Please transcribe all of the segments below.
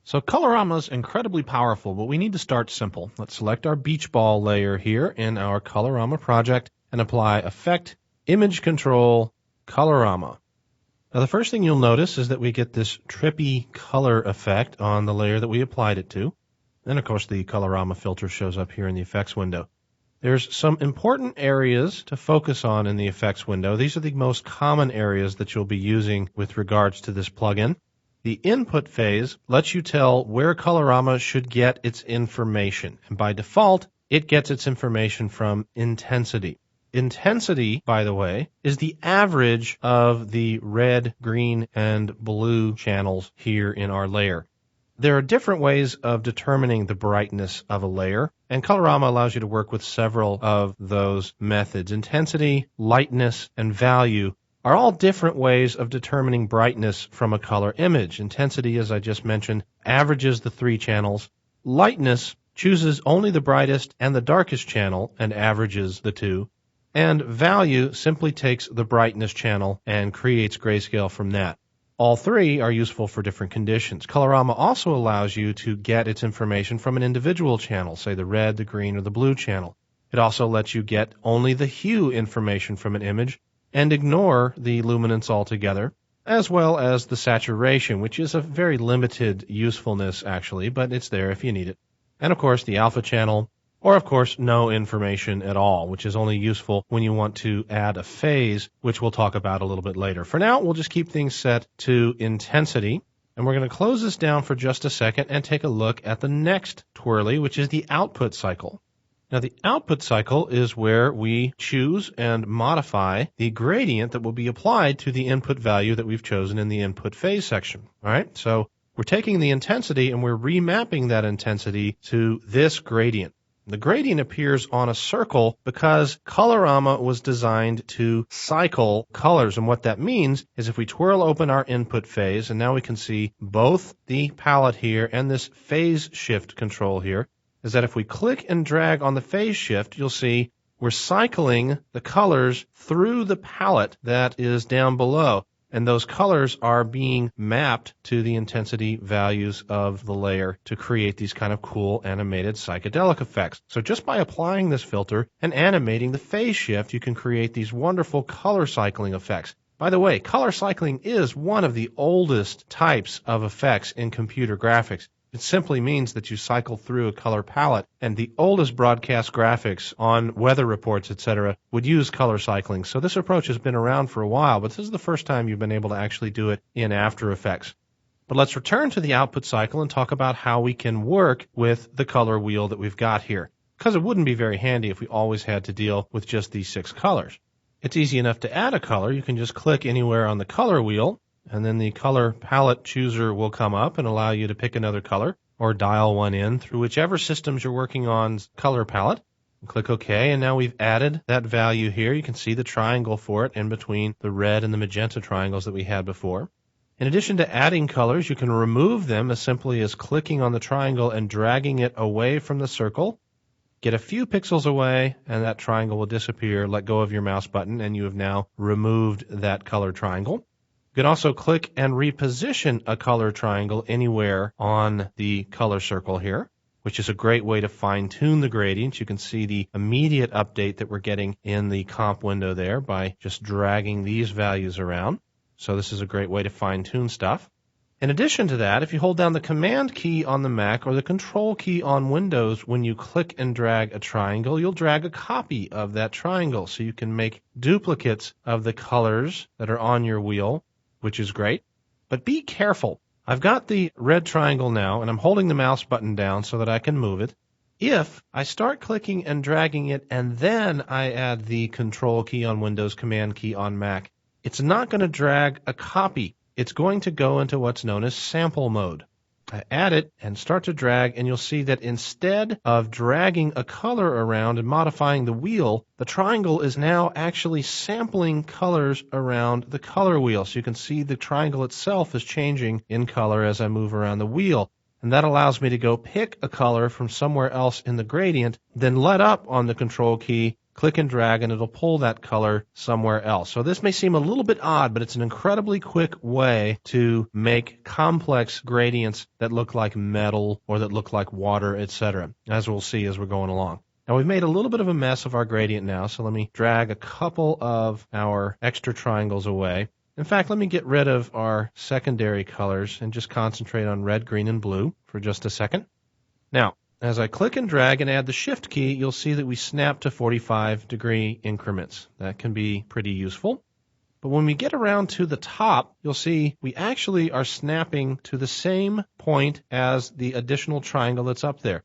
So Colorama is incredibly powerful, but we need to start simple. Let's select our beach ball layer here in our Colorama project and apply Effect, Image Control, Colorama. Now the first thing you'll notice is that we get this trippy color effect on the layer that we applied it to. And of course the Colorama filter shows up here in the effects window. There's some important areas to focus on in the effects window. These are the most common areas that you'll be using with regards to this plugin. The input phase lets you tell where Colorama should get its information. And by default, it gets its information from intensity. Intensity, by the way, is the average of the red, green, and blue channels here in our layer. There are different ways of determining the brightness of a layer, and Colorama allows you to work with several of those methods. Intensity, lightness, and value are all different ways of determining brightness from a color image. Intensity, as I just mentioned, averages the three channels. Lightness chooses only the brightest and the darkest channel and averages the two. And value simply takes the brightness channel and creates grayscale from that. All three are useful for different conditions. Colorama also allows you to get its information from an individual channel, say the red, the green, or the blue channel. It also lets you get only the hue information from an image and ignore the luminance altogether, as well as the saturation, which is a very limited usefulness actually, but it's there if you need it. And of course the alpha channel, or of course no information at all, which is only useful when you want to add a phase, which we'll talk about a little bit later. For now, we'll just keep things set to intensity, and we're going to close this down for just a second and take a look at the next twirly, which is the output cycle. Now the output cycle is where we choose and modify the gradient that will be applied to the input value that we've chosen in the input phase section. All right, so we're taking the intensity and we're remapping that intensity to this gradient. The gradient appears on a circle because Colorama was designed to cycle colors. And what that means is if we twirl open our input phase, and now we can see both the palette here and this phase shift control here, is that if we click and drag on the phase shift, you'll see we're cycling the colors through the palette that is down below. And those colors are being mapped to the intensity values of the layer to create these kind of cool animated psychedelic effects. So just by applying this filter and animating the phase shift, you can create these wonderful color cycling effects. By the way, color cycling is one of the oldest types of effects in computer graphics. It simply means that you cycle through a color palette, and the oldest broadcast graphics on weather reports, etc., would use color cycling. So this approach has been around for a while, but this is the first time you've been able to actually do it in After Effects. But let's return to the output cycle and talk about how we can work with the color wheel that we've got here, because it wouldn't be very handy if we always had to deal with just these 6 colors. It's easy enough to add a color. You can just click anywhere on the color wheel, and then the color palette chooser will come up and allow you to pick another color or dial one in through whichever systems you're working on's color palette. Click OK, and now we've added that value here. You can see the triangle for it in between the red and the magenta triangles that we had before. In addition to adding colors, you can remove them as simply as clicking on the triangle and dragging it away from the circle. Get a few pixels away, and that triangle will disappear. Let go of your mouse button, and you have now removed that color triangle. You can also click and reposition a color triangle anywhere on the color circle here, which is a great way to fine-tune the gradients. You can see the immediate update that we're getting in the comp window there by just dragging these values around. So this is a great way to fine-tune stuff. In addition to that, if you hold down the Command key on the Mac or the Control key on Windows, when you click and drag a triangle, you'll drag a copy of that triangle. So you can make duplicates of the colors that are on your wheel, which is great. But be careful. I've got the red triangle now, and I'm holding the mouse button down so that I can move it. If I start clicking and dragging it, and then I add the Control key on Windows, Command key on Mac, it's not going to drag a copy. It's going to go into what's known as sample mode. I add it and start to drag, and you'll see that instead of dragging a color around and modifying the wheel, the triangle is now actually sampling colors around the color wheel. So you can see the triangle itself is changing in color as I move around the wheel. And that allows me to go pick a color from somewhere else in the gradient, then let up on the Control key, click and drag, and it'll pull that color somewhere else. So this may seem a little bit odd, but it's an incredibly quick way to make complex gradients that look like metal or that look like water, etc., as we'll see as we're going along. Now we've made a little bit of a mess of our gradient now, so let me drag a couple of our extra triangles away. In fact, let me get rid of our secondary colors and just concentrate on red, green, and blue for just a second. Now, as I click and drag and add the Shift key, you'll see that we snap to 45-degree increments. That can be pretty useful. But when we get around to the top, you'll see we actually are snapping to the same point as the additional triangle that's up there.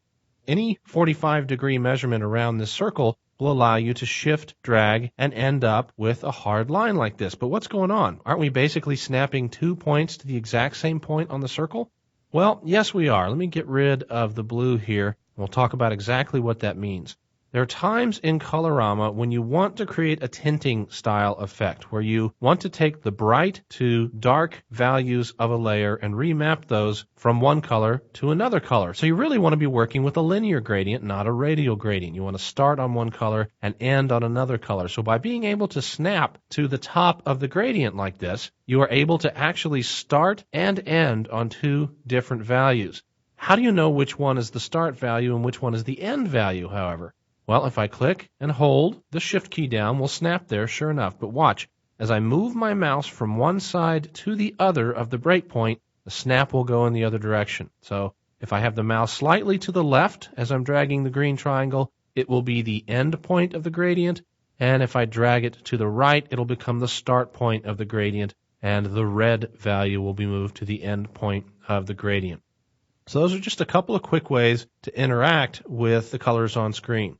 Any 45-degree measurement around this circle will allow you to shift, drag, and end up with a hard line like this. But what's going on? Aren't we basically snapping 2 points to the exact same point on the circle? Well, yes, we are. Let me get rid of the blue here. We'll talk about exactly what that means. There are times in Colorama when you want to create a tinting style effect, where you want to take the bright to dark values of a layer and remap those from one color to another color. So you really want to be working with a linear gradient, not a radial gradient. You want to start on one color and end on another color. So by being able to snap to the top of the gradient like this, you are able to actually start and end on two different values. How do you know which one is the start value and which one is the end value, however? Well, if I click and hold the Shift key down, we'll snap there, sure enough. But watch, as I move my mouse from one side to the other of the breakpoint, the snap will go in the other direction. So if I have the mouse slightly to the left as I'm dragging the green triangle, it will be the end point of the gradient. And if I drag it to the right, it'll become the start point of the gradient, and the red value will be moved to the end point of the gradient. So those are just a couple of quick ways to interact with the colors on screen.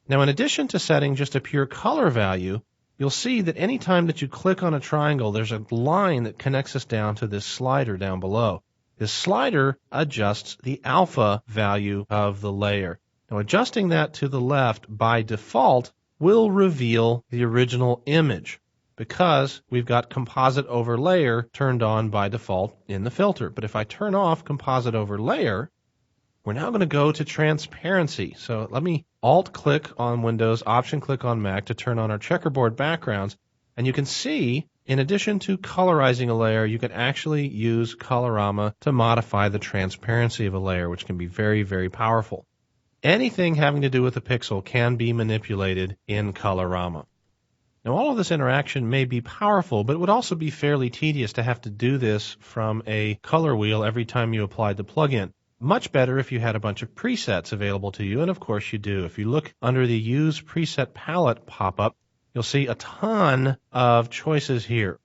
Now, in addition to setting just a pure color value, you'll see that any time that you click on a triangle, there's a line that connects us down to this slider down below. This slider adjusts the alpha value of the layer. Now, adjusting that to the left by default will reveal the original image because we've got composite over layer turned on by default in the filter. But if I turn off composite over layer, we're now going to go to transparency. So let me Alt-click on Windows, Option-click on Mac to turn on our checkerboard backgrounds. And you can see, in addition to colorizing a layer, you can actually use Colorama to modify the transparency of a layer, which can be very, very powerful. Anything having to do with a pixel can be manipulated in Colorama. Now, all of this interaction may be powerful, but it would also be fairly tedious to have to do this from a color wheel every time you applied the plugin. Much better if you had a bunch of presets available to you, and of course you do. If you look under the Use Preset Palette pop-up, you'll see a ton of choices here.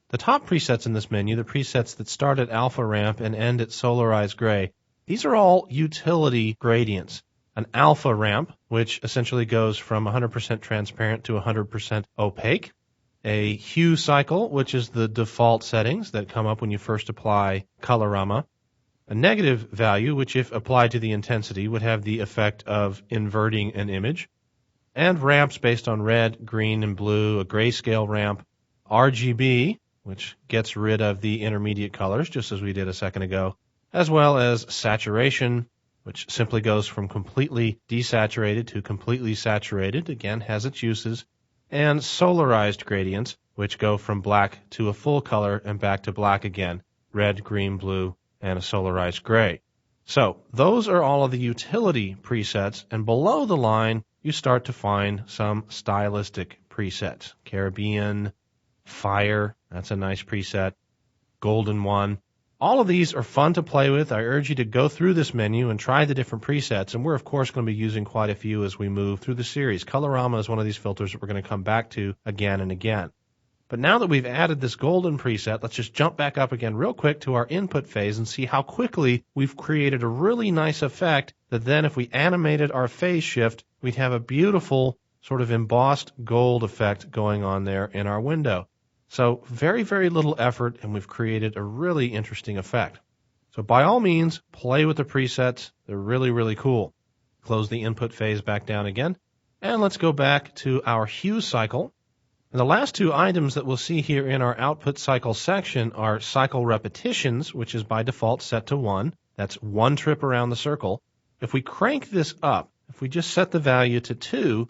The top presets in this menu, the presets that start at alpha ramp and end at solarized gray, these are all utility gradients. An alpha ramp, which essentially goes from 100% transparent to 100% opaque. A hue cycle, which is the default settings that come up when you first apply Colorama. A negative value, which if applied to the intensity would have the effect of inverting an image. And ramps based on red, green, and blue, a grayscale ramp. RGB, which gets rid of the intermediate colors, just as we did a second ago. As well as saturation, which simply goes from completely desaturated to completely saturated, again has its uses. And solarized gradients, which go from black to a full color and back to black again, red, green, blue, and a solarized gray. So those are all of the utility presets, and below the line you start to find some stylistic presets. Caribbean, fire, that's a nice preset, golden one. All of these are fun to play with. I urge you to go through this menu and try the different presets, and we're of course going to be using quite a few as we move through the series. Colorama is one of these filters that we're going to come back to again and again. But now that we've added this golden preset, let's just jump back up again real quick to our input phase and see how quickly we've created a really nice effect that then if we animated our phase shift, we'd have a beautiful sort of embossed gold effect going on there in our window. So very, very little effort, and we've created a really interesting effect. So by all means, play with the presets. They're really, really cool. Close the input phase back down again. And let's go back to our hue cycle. And the last two items that we'll see here in our output cycle section are cycle repetitions, which is by default set to 1. That's one trip around the circle. If we crank this up, if we just set the value to 2,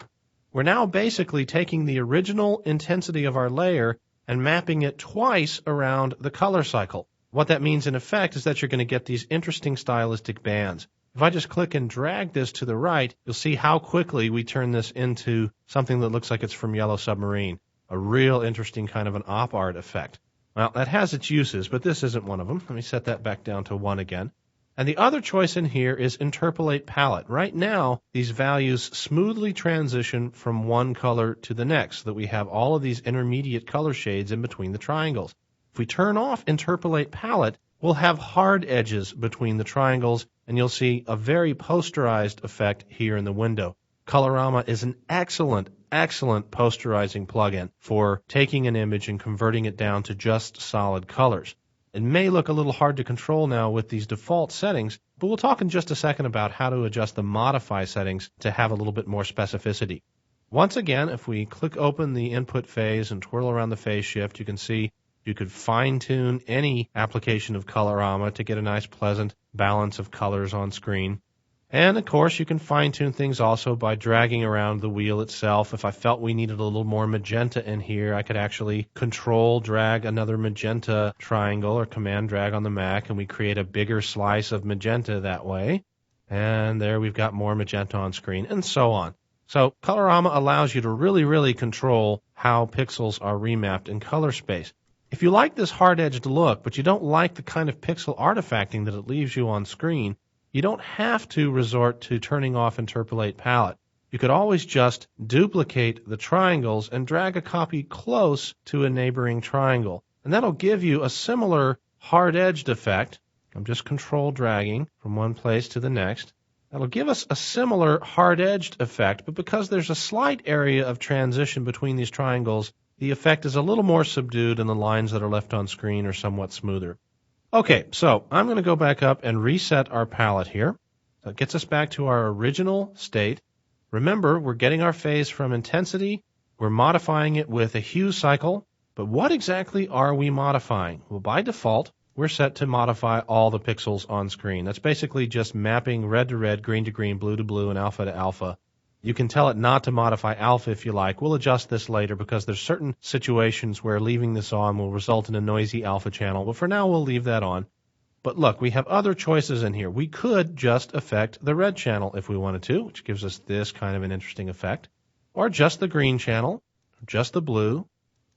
we're now basically taking the original intensity of our layer and mapping it twice around the color cycle. What that means in effect is that you're going to get these interesting stylistic bands. If I just click and drag this to the right, you'll see how quickly we turn this into something that looks like it's from Yellow Submarine. A real interesting kind of an op art effect. Well, that has its uses, but this isn't one of them. Let me set that back down to 1 again. And the other choice in here is Interpolate Palette. Right now, these values smoothly transition from one color to the next, so that we have all of these intermediate color shades in between the triangles. If we turn off Interpolate Palette, we'll have hard edges between the triangles, and you'll see a very posterized effect here in the window. Colorama is an excellent posterizing plugin for taking an image and converting it down to just solid colors. It may look a little hard to control now with these default settings, but we'll talk in just a second about how to adjust the modify settings to have a little bit more specificity. Once again, if we click open the input phase and twirl around the phase shift, you can see you could fine-tune any application of Colorama to get a nice pleasant balance of colors on screen. And of course, you can fine-tune things also by dragging around the wheel itself. If I felt we needed a little more magenta in here, I could actually control drag another magenta triangle or command drag on the Mac, and we create a bigger slice of magenta that way. And there we've got more magenta on screen, and so on. So Colorama allows you to really control how pixels are remapped in color space. If you like this hard-edged look, but you don't like the kind of pixel artifacting that it leaves you on screen, you don't have to resort to turning off Interpolate Palette. You could always just duplicate the triangles and drag a copy close to a neighboring triangle. And that'll give you a similar hard-edged effect. I'm just control dragging from one place to the next. That'll give us a similar hard-edged effect, but because there's a slight area of transition between these triangles, the effect is a little more subdued and the lines that are left on screen are somewhat smoother. Okay, so I'm going to go back up and reset our palette here. That gets us back to our original state. Remember, we're getting our phase from intensity. We're modifying it with a hue cycle. But what exactly are we modifying? Well, by default, we're set to modify all the pixels on screen. That's basically just mapping red to red, green to green, blue to blue, and alpha to alpha. You can tell it not to modify alpha if you like. We'll adjust this later because there's certain situations where leaving this on will result in a noisy alpha channel. But for now, we'll leave that on. But look, we have other choices in here. We could just affect the red channel if we wanted to, which gives us this kind of an interesting effect. Or just the green channel, just the blue,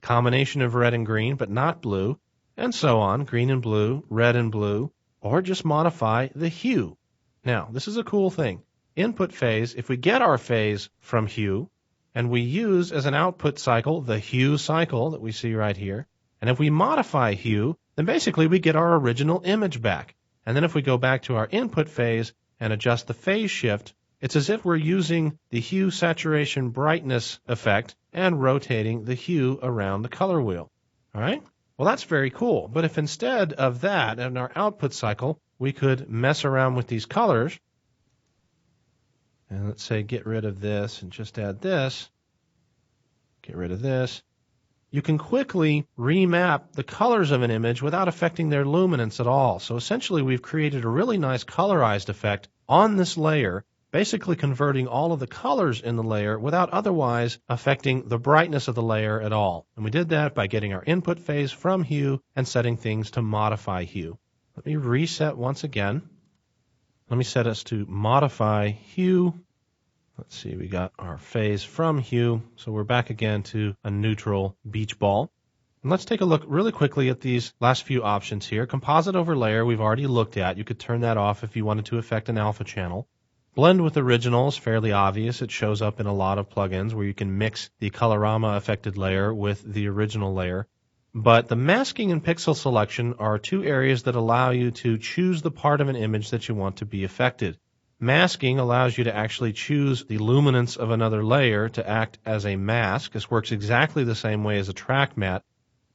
combination of red and green, but not blue, and so on, green and blue, red and blue, or just modify the hue. Now, this is a cool thing. Input phase, if we get our phase from hue, and we use as an output cycle the hue cycle that we see right here, and if we modify hue, then basically we get our original image back. And then if we go back to our input phase and adjust the phase shift, it's as if we're using the hue saturation brightness effect and rotating the hue around the color wheel. All right? Well, that's very cool. But if instead of that, in our output cycle, we could mess around with these colors, and let's say get rid of this and just add this, get rid of this, you can quickly remap the colors of an image without affecting their luminance at all. So essentially we've created a really nice colorized effect on this layer, basically converting all of the colors in the layer without otherwise affecting the brightness of the layer at all. And we did that by getting our input phase from hue and setting things to modify hue. Let me reset once again. Let me set us to modify hue. Let's see, we got our phase from hue, so we're back again to a neutral beach ball. And let's take a look really quickly at these last few options here. Composite over layer we've already looked at. You could turn that off if you wanted to affect an alpha channel. Blend with original is fairly obvious. It shows up in a lot of plugins where you can mix the Colorama affected layer with the original layer. But the masking and pixel selection are two areas that allow you to choose the part of an image that you want to be affected. Masking allows you to actually choose the luminance of another layer to act as a mask. This works exactly the same way as a track matte.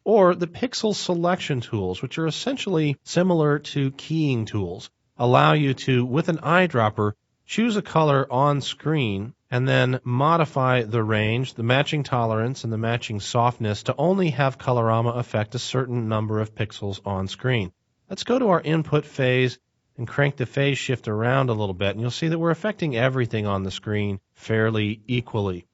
Or the pixel selection tools, which are essentially similar to keying tools, allow you to, with an eyedropper, choose a color on screen and then modify the range, the matching tolerance, and the matching softness to only have Colorama affect a certain number of pixels on screen. Let's go to our input phase and crank the phase shift around a little bit, and you'll see that we're affecting everything on the screen fairly equally.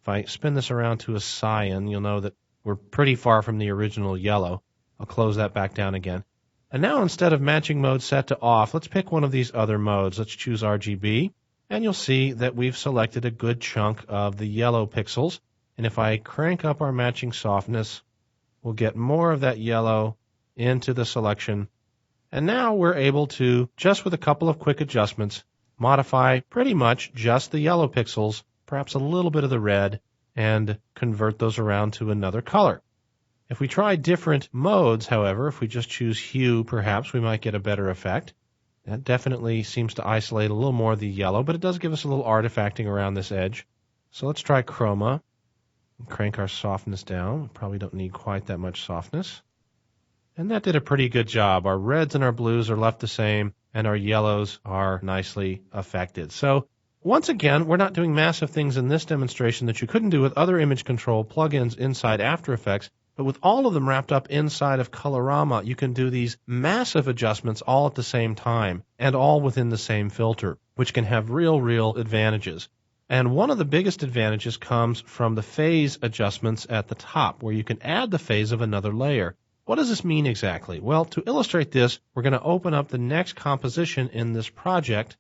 If I spin this around to a cyan, you'll know that we're pretty far from the original yellow. I'll close that back down again. And now instead of matching mode set to off, let's pick one of these other modes. Let's choose RGB, and you'll see that we've selected a good chunk of the yellow pixels. And if I crank up our matching softness, we'll get more of that yellow into the selection. And now we're able to, just with a couple of quick adjustments, modify pretty much just the yellow pixels, perhaps a little bit of the red, and convert those around to another color. If we try different modes, however, if we just choose hue, perhaps we might get a better effect. That definitely seems to isolate a little more of the yellow, but it does give us a little artifacting around this edge. So let's try chroma. Crank our softness down. We probably don't need quite that much softness. And that did a pretty good job. Our reds and our blues are left the same, and our yellows are nicely affected. So once again, we're not doing massive things in this demonstration that you couldn't do with other image control plugins inside After Effects, but with all of them wrapped up inside of Colorama, you can do these massive adjustments all at the same time, and all within the same filter, which can have real advantages. And one of the biggest advantages comes from the phase adjustments at the top, where you can add the phase of another layer. What does this mean exactly? Well, to illustrate this, we're going to open up the next composition in this project,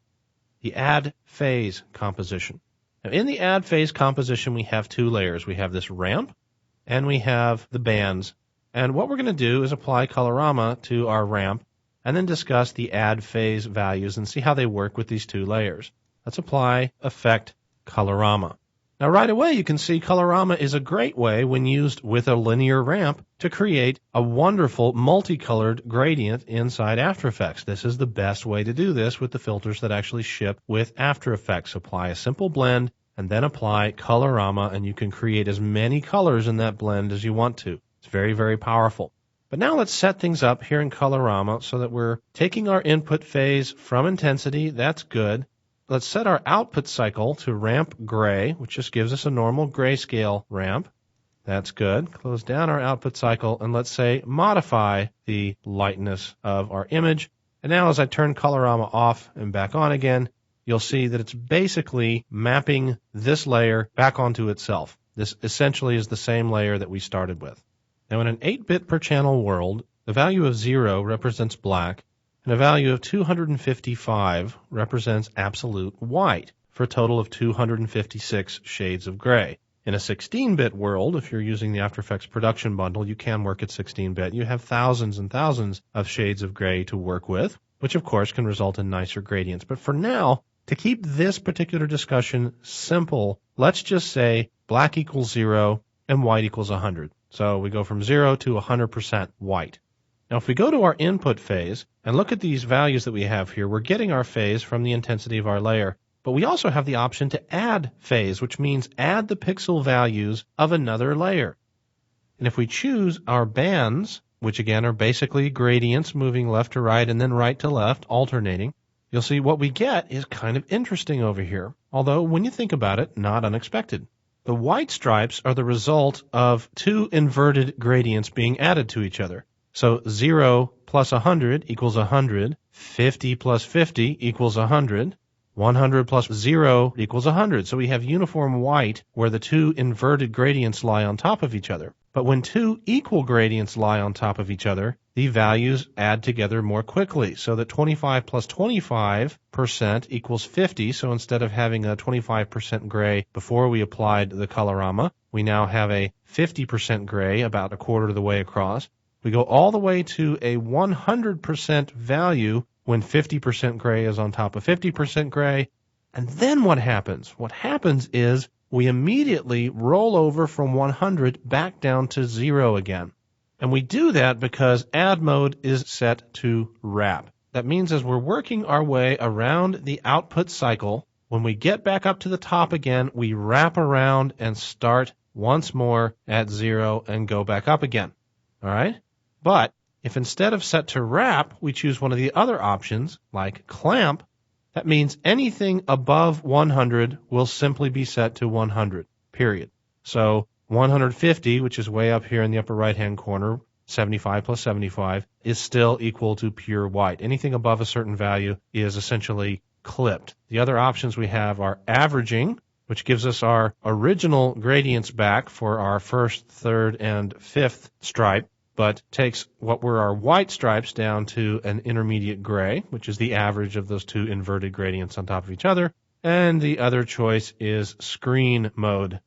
the Add Phase composition. Now, in the Add Phase composition, we have two layers. We have this ramp, and we have the bands. And what we're going to do is apply Colorama to our ramp, and then discuss the Add Phase values and see how they work with these two layers. Let's apply Effect Colorama. Now right away you can see Colorama is a great way, when used with a linear ramp, to create a wonderful multicolored gradient inside After Effects. This is the best way to do this with the filters that actually ship with After Effects. Apply a simple blend and then apply Colorama, and you can create as many colors in that blend as you want to. It's very powerful. But now let's set things up here in Colorama so that we're taking our input phase from intensity. That's good. Let's set our output cycle to ramp gray, which just gives us a normal grayscale ramp. That's good. Close down our output cycle, and let's say modify the lightness of our image. And now as I turn Colorama off and back on again, you'll see that it's basically mapping this layer back onto itself. This essentially is the same layer that we started with. Now in an 8-bit per channel world, the value of 0 represents black, and a value of 255 represents absolute white, for a total of 256 shades of gray. In a 16-bit world, if you're using the After Effects production bundle, you can work at 16-bit. You have thousands and thousands of shades of gray to work with, which of course can result in nicer gradients. But for now, to keep this particular discussion simple, let's just say black equals 0 and white equals 100. So we go from 0 to 100% white. Now if we go to our input phase and look at these values that we have here, we're getting our phase from the intensity of our layer. But we also have the option to add phase, which means add the pixel values of another layer. And if we choose our bands, which again are basically gradients moving left to right and then right to left, alternating, you'll see what we get is kind of interesting over here. Although when you think about it, not unexpected. The white stripes are the result of two inverted gradients being added to each other. So 0 plus 100 equals 100, 50 plus 50 equals 100, 100 plus 0 equals 100. So we have uniform white where the two inverted gradients lie on top of each other. But when two equal gradients lie on top of each other, the values add together more quickly. So that 25 plus 25% equals 50. So instead of having a 25% gray before we applied the Colorama, we now have a 50% gray about a quarter of the way across. We go all the way to a 100% value when 50% gray is on top of 50% gray. And then what happens? What happens is we immediately roll over from 100 back down to 0 again. And we do that because add mode is set to wrap. That means as we're working our way around the output cycle, when we get back up to the top again, we wrap around and start once more at 0 and go back up again. All right? But if instead of set to wrap, we choose one of the other options, like clamp, that means anything above 100 will simply be set to 100, period. So 150, which is way up here in the upper right-hand corner, 75 plus 75, is still equal to pure white. Anything above a certain value is essentially clipped. The other options we have are averaging, which gives us our original gradients back for our first, third, and fifth stripe, but takes what were our white stripes down to an intermediate gray, which is the average of those two inverted gradients on top of each other. And the other choice is screen mode.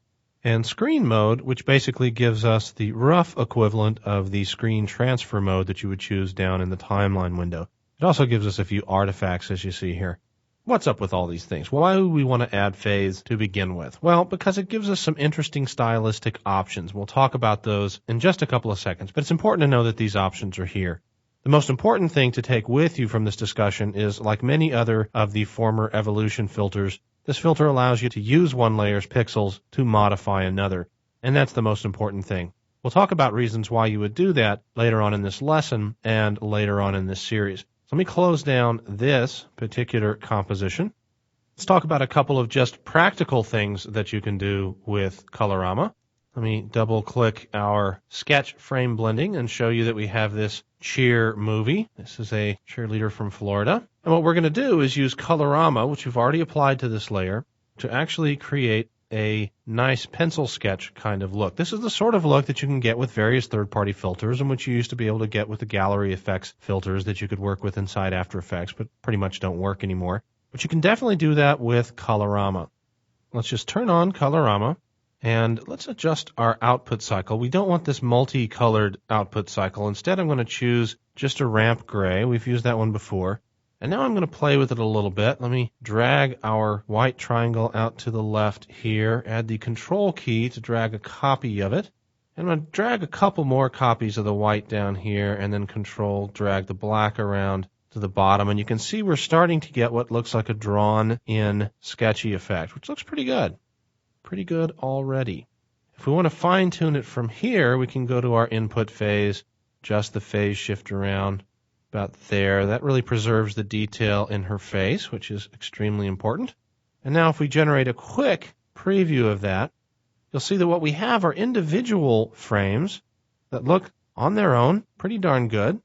And screen mode, which basically gives us the rough equivalent of the screen transfer mode that you would choose down in the timeline window. It also gives us a few artifacts, as you see here. What's up with all these things? Well, why would we want to add phase to begin with? Well, because it gives us some interesting stylistic options. We'll talk about those in just a couple of seconds, but it's important to know that these options are here. The most important thing to take with you from this discussion is, like many other of the former evolution filters, this filter allows you to use one layer's pixels to modify another, and that's the most important thing. We'll talk about reasons why you would do that later on in this lesson and later on in this series. So let me close down this particular composition. Let's talk about a couple of just practical things that you can do with Colorama. Let me double click our sketch frame blending and show you that we have this cheer movie. This is a cheerleader from Florida. And what we're going to do is use Colorama, which we've already applied to this layer, to actually create a nice pencil sketch kind of look. This is the sort of look that you can get with various third-party filters and which you used to be able to get with the gallery effects filters that you could work with inside After Effects, but pretty much don't work anymore. But you can definitely do that with Colorama. Let's just turn on Colorama and let's adjust our output cycle. We don't want this multicolored output cycle. Instead, I'm going to choose just a ramp gray. We've used that one before. And now I'm going to play with it a little bit. Let me drag our white triangle out to the left here, add the control key to drag a copy of it. And I'm going to drag a couple more copies of the white down here, and then control drag the black around to the bottom. And you can see we're starting to get what looks like a drawn-in sketchy effect, which looks pretty good. Pretty good already. If we want to fine-tune it from here, we can go to our input phase, adjust the phase shift around. About there. That really preserves the detail in her face, which is extremely important. And now if we generate a quick preview of that, you'll see that what we have are individual frames that look on their own pretty darn good.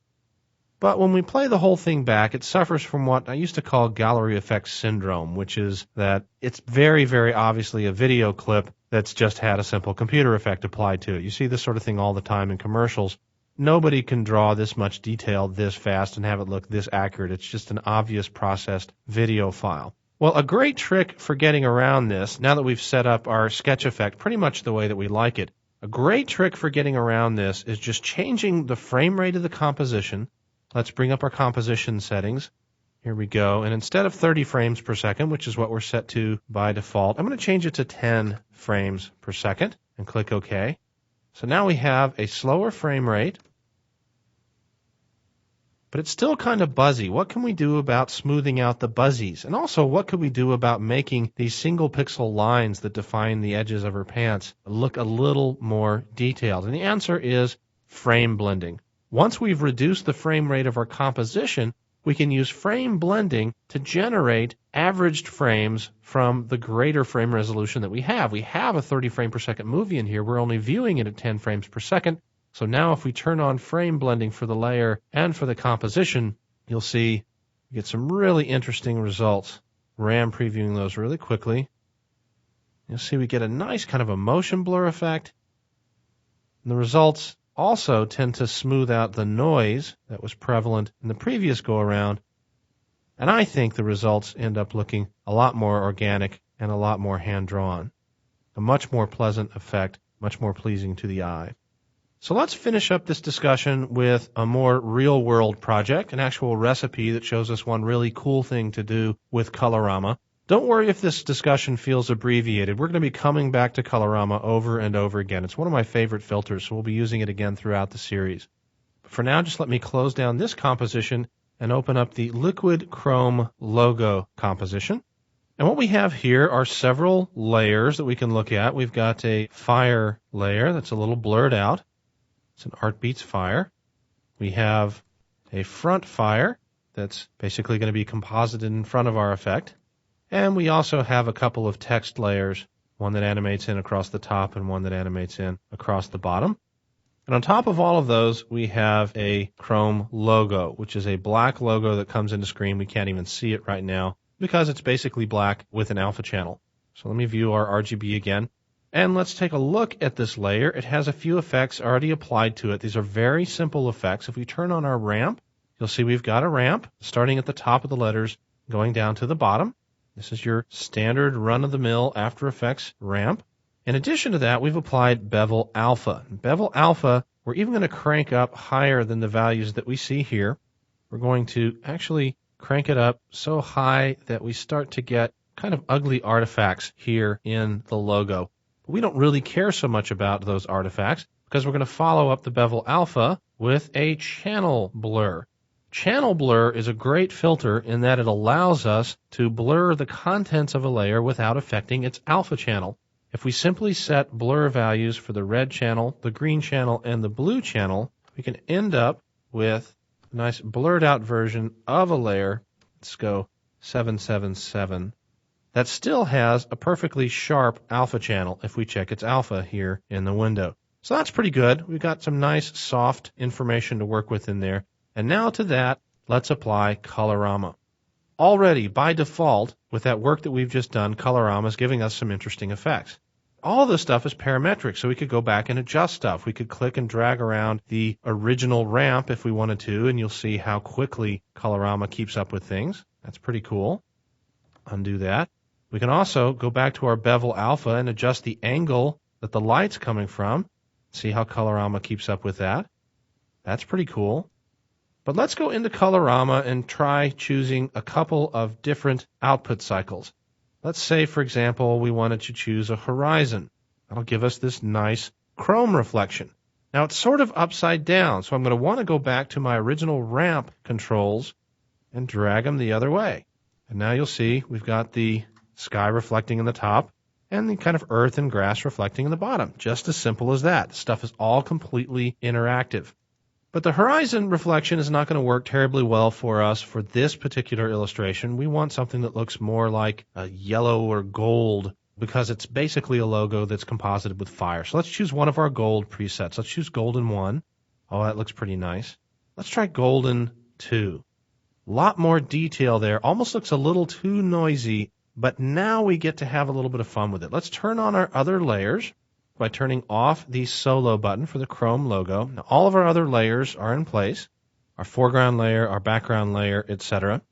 But when we play the whole thing back, it suffers from what I used to call gallery effect syndrome, which is that it's very, very obviously a video clip that's just had a simple computer effect applied to it. You see this sort of thing all the time in commercials. Nobody can draw this much detail this fast and have it look this accurate. It's just an obvious processed video file. Well, a great trick for getting around this, now that we've set up our sketch effect pretty much the way that we like it, a great trick for getting around this is just changing the frame rate of the composition. Let's bring up our composition settings. Here we go. And instead of 30 frames per second, which is what we're set to by default, I'm going to change it to 10 frames per second and click OK. So now we have a slower frame rate, but it's still kind of buzzy. What can we do about smoothing out the buzzies? And also, what could we do about making these single pixel lines that define the edges of her pants look a little more detailed? And the answer is frame blending. Once we've reduced the frame rate of our composition, we can use frame blending to generate averaged frames from the greater frame resolution that we have. We have a 30 frame per second movie in here. We're only viewing it at 10 frames per second. So now if we turn on frame blending for the layer and for the composition, you'll see we get some really interesting results. RAM previewing those really quickly. You'll see we get a nice kind of a motion blur effect. And the results also tend to smooth out the noise that was prevalent in the previous go-around, and I think the results end up looking a lot more organic and a lot more hand-drawn. A much more pleasant effect, much more pleasing to the eye. So let's finish up this discussion with a more real-world project, an actual recipe that shows us one really cool thing to do with Colorama. Don't worry if this discussion feels abbreviated. We're going to be coming back to Colorama over and over again. It's one of my favorite filters, so we'll be using it again throughout the series. But for now, just let me close down this composition and open up the Liquid Chrome logo composition. And what we have here are several layers that we can look at. We've got a fire layer that's a little blurred out. It's an Art Beats fire. We have a front fire that's basically going to be composited in front of our effect. And we also have a couple of text layers, one that animates in across the top and one that animates in across the bottom. And on top of all of those, we have a Chrome logo, which is a black logo that comes into screen. We can't even see it right now because it's basically black with an alpha channel. So let me view our RGB again. And let's take a look at this layer. It has a few effects already applied to it. These are very simple effects. If we turn on our ramp, you'll see we've got a ramp starting at the top of the letters, going down to the bottom. This is your standard run-of-the-mill After Effects ramp. In addition to that, we've applied bevel alpha. Bevel alpha, we're even going to crank up higher than the values that we see here. We're going to actually crank it up so high that we start to get kind of ugly artifacts here in the logo. We don't really care so much about those artifacts because we're going to follow up the bevel alpha with a channel blur. Channel blur is a great filter in that it allows us to blur the contents of a layer without affecting its alpha channel. If we simply set blur values for the red channel, the green channel, and the blue channel, we can end up with a nice blurred out version of a layer. Let's go 777. That still has a perfectly sharp alpha channel if we check its alpha here in the window. So that's pretty good. We've got some nice soft information to work with in there. And now to that, let's apply Colorama. Already, by default, with that work that we've just done, Colorama is giving us some interesting effects. All this stuff is parametric, so we could go back and adjust stuff. We could click and drag around the original ramp if we wanted to, and you'll see how quickly Colorama keeps up with things. That's pretty cool. Undo that. We can also go back to our bevel alpha and adjust the angle that the light's coming from. See how Colorama keeps up with that. That's pretty cool. But let's go into Colorama and try choosing a couple of different output cycles. Let's say, for example, we wanted to choose a horizon. That'll give us this nice chrome reflection. Now, it's sort of upside down, so I'm going to want to go back to my original ramp controls and drag them the other way. And now you'll see we've got the sky reflecting in the top and the kind of earth and grass reflecting in the bottom. Just as simple as that. The stuff is all completely interactive. But the horizon reflection is not going to work terribly well for us for this particular illustration. We want something that looks more like a yellow or gold because it's basically a logo that's composited with fire. So let's choose one of our gold presets. Let's choose Golden 1. Oh, that looks pretty nice. Let's try Golden 2. A lot more detail there. Almost looks a little too noisy, but now we get to have a little bit of fun with it. Let's turn on our other layers by turning off the solo button for the Chrome logo. Now, all of our other layers are in place, our foreground layer, our background layer, etc.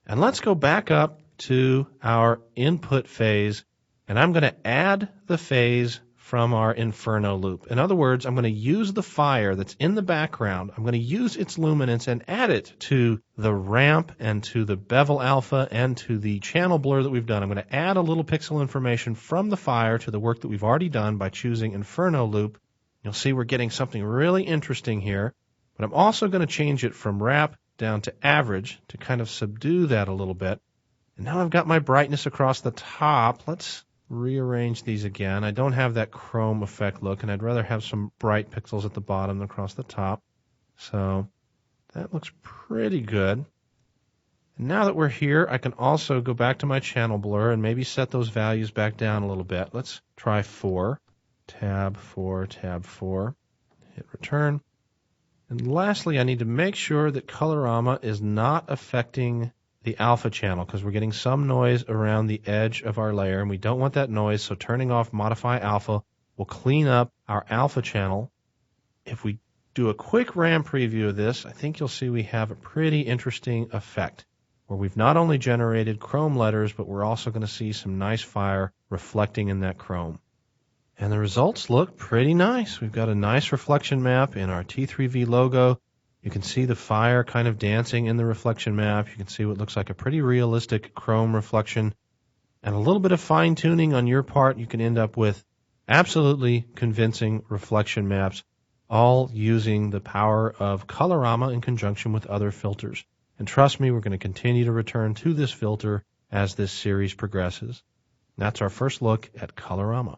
And let's go back up to our input phase, and I'm going to add the phase from our Inferno loop. In other words, I'm going to use the fire that's in the background. I'm going to use its luminance and add it to the ramp and to the bevel alpha and to the channel blur that we've done. I'm going to add a little pixel information from the fire to the work that we've already done by choosing Inferno loop. You'll see we're getting something really interesting here, but I'm also going to change it from wrap down to average to kind of subdue that a little bit. And now I've got my brightness across the top. Let's rearrange these again. I don't have that chrome effect look, and I'd rather have some bright pixels at the bottom than across the top. So that looks pretty good. And now that we're here, I can also go back to my channel blur and maybe set those values back down a little bit. Let's try 4. Tab 4, tab 4. Hit return. And lastly, I need to make sure that Colorama is not affecting the alpha channel because we're getting some noise around the edge of our layer, and we don't want that noise, so turning off Modify Alpha will clean up our alpha channel. If we do a quick RAM preview of this, I think you'll see we have a pretty interesting effect where we've not only generated chrome letters, but we're also going to see some nice fire reflecting in that chrome. And the results look pretty nice. We've got a nice reflection map in our T3V logo. You can see the fire kind of dancing in the reflection map. You can see what looks like a pretty realistic chrome reflection. And a little bit of fine-tuning on your part, you can end up with absolutely convincing reflection maps, all using the power of Colorama in conjunction with other filters. And trust me, we're going to continue to return to this filter as this series progresses. And that's our first look at Colorama.